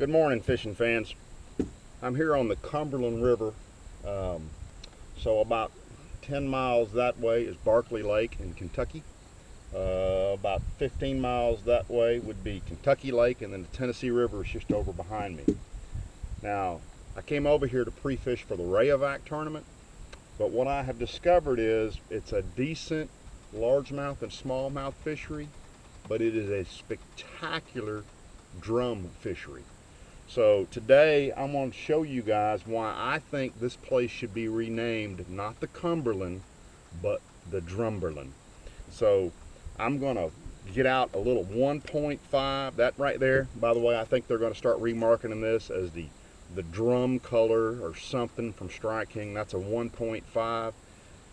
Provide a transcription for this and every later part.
Good morning, fishing fans. I'm here on the Cumberland River. So about 10 miles that way is Barkley Lake in Kentucky. About 15 miles that way would be Kentucky Lake, and then the Tennessee River is just over behind me. Now, I came over here to pre-fish for the Rayovac tournament, but what I have discovered is it's a decent largemouth and smallmouth fishery, but it is a spectacular drum fishery. So today I'm going to show you guys why I think this place should be renamed not the Cumberland, but the Drumberland. So I'm going to get out a little 1.5. That right there, by the way, I think they're going to start remarketing this as the drum color or something from Strike King. That's a 1.5.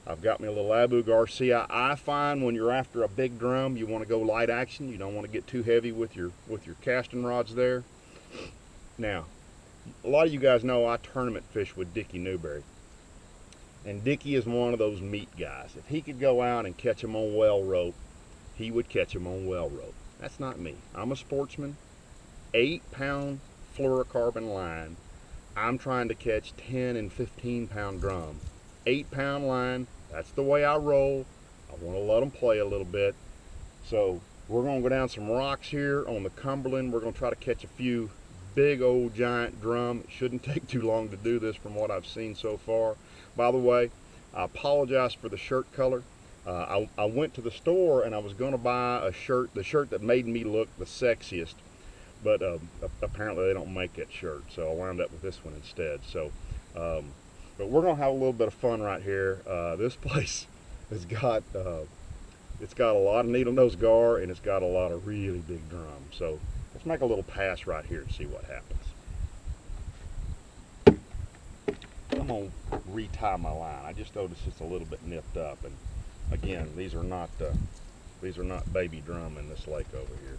I've got me a little Abu Garcia. I find when you're after a big drum, you want to go light action. You don't want to get too heavy with your casting rods there. Now, a lot of you guys know I tournament fish with Dickie Newberry. And Dickie is one of those meat guys. If he could go out and catch them on well rope, he would catch them on well rope. That's not me. I'm a sportsman. 8-pound fluorocarbon line. I'm trying to catch 10 and 15-pound drum. 8-pound line, that's the way I roll. I want to let them play a little bit. So we're going to go down some rocks here on the Cumberland. We're going to try to catch a few big old giant drum. It shouldn't take too long to do this from what I've seen so far. By the way, I apologize for the shirt color. I went to the store and I was going to buy a shirt, the shirt that made me look the sexiest, but apparently they don't make that shirt, so I wound up with this one instead. So, but we're going to have a little bit of fun right here. This place has got it's got a lot of needle nose gar, and it's got a lot of really big drums. So let's make a little pass right here and see what happens. I'm going to retie my line. I just noticed it's a little bit nipped up, and again, these are not baby drum in this lake over here.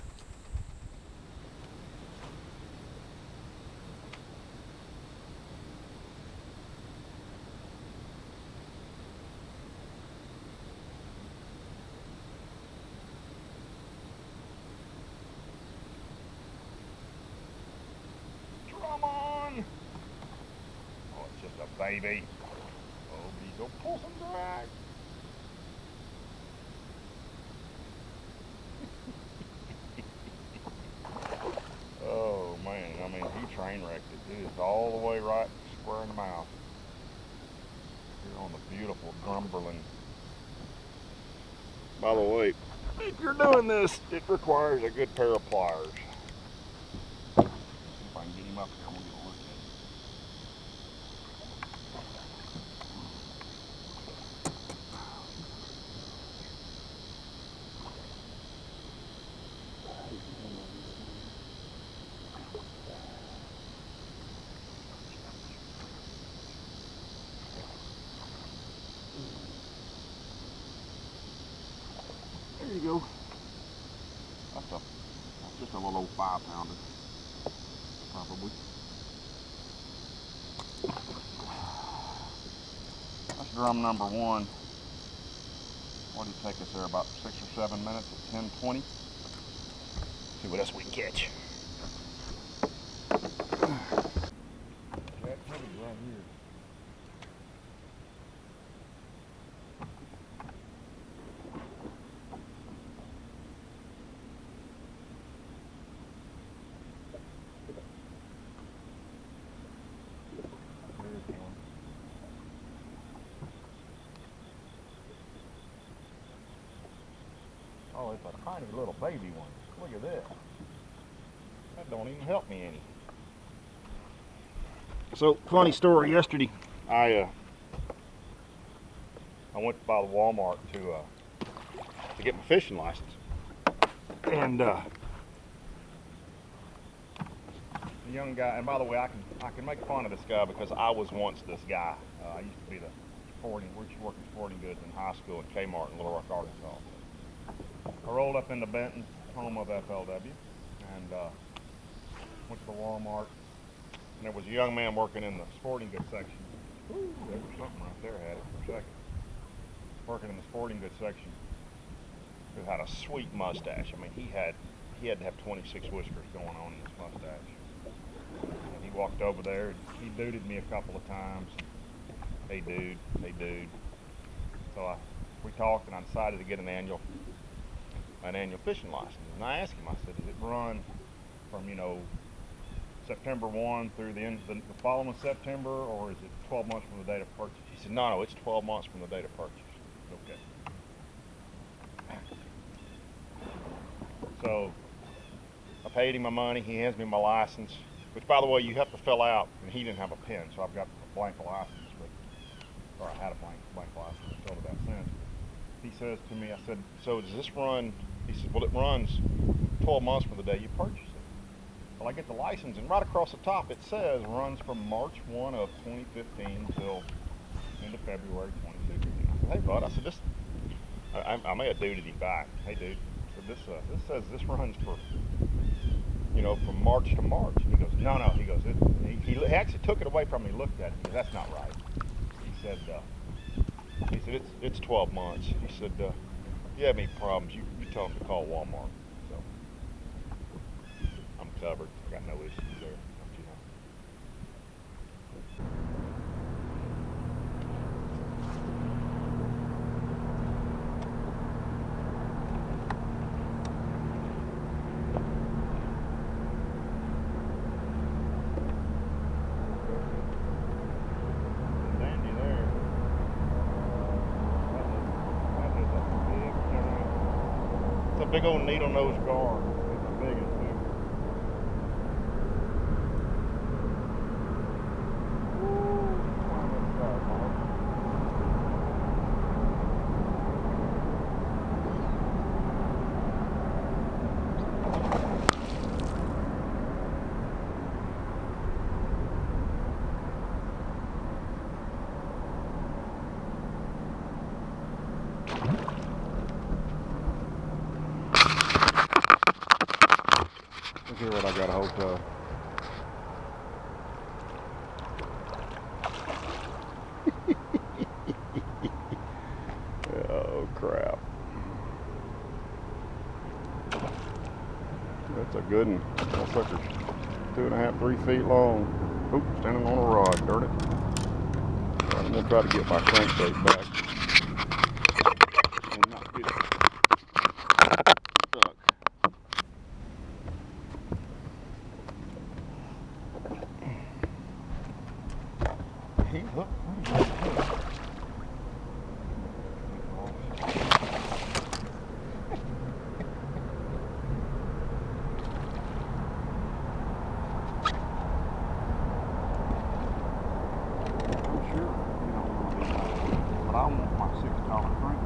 Drum on! Oh, it's just a baby. Oh, he's gonna pull some drag. Oh man, I mean, he train wrecked it. It is all the way right square in the mouth. Here on the beautiful Cumberland. By the way, if you're doing this, it requires a good pair of pliers. See if I can get him up here. I'm gonna get a look at him. There you go. That's just a little old 5-pounder, probably. That's drum number 1. What did it take us there? About 6 or 7 minutes at 10:20. See what else we can catch. That heavy right here. Oh, it's a tiny little baby one. Look at this. That don't even help me any. So, funny story. Yesterday, I went by the Walmart to get my fishing license, and the young guy. And by the way, I can make fun of this guy because I was once this guy. I used to be we used to work in sporting goods in high school at Kmart in Little Rock, Arkansas. I rolled up into Benton, home of FLW, and went to the Walmart, and there was a young man working in the sporting goods section. Ooh, there was something right there, had it for a second. Working in the sporting goods section, who had a sweet mustache. I mean, he had to have 26 whiskers going on in his mustache. walked over there, and he duded me a couple of times. Hey dude, hey dude. So we talked, and I decided to get an annual fishing license. And I asked him, I said, does it run from, September 1 through the end of the following September, or is it 12 months from the date of purchase? He said, no, it's 12 months from the date of purchase. Okay. So I paid him my money. He hands me my license, which, by the way, you have to fill out, and he didn't have a pen, so I've got a blank license, or I had a blank license. I filled it out since. He says to me, I said, so does this run? He said, well, it runs 12 months from the day you purchase it. Well, I get the license, and right across the top it says runs from March 1 of 2015 till end of February 2016. I said, hey bud, I said, I may have duded him back. Hey dude, I said, this says this runs for, from March to March. And he goes, no, he goes, he actually took it away from me, looked at it, he goes, that's not right. He said it's 12 months. He said, if you have any problems, you tell them to call Walmart. So I'm covered. I got no issues there. Don't you know? Dandy there. It's a big old needle-nosed gar. It's the biggest too. Look here what I got a hold of. Oh crap. That's a good one. That sucker's 2.5, 3 feet long. Oop, standing on a rod, darn it. I'm gonna try to get my crankbait back. And not get it stuck. He hooked pretty good. But I want my $6 drink.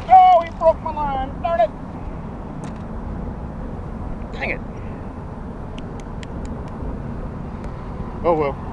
Oh, he broke my line. Darn it. Dang it. Oh well.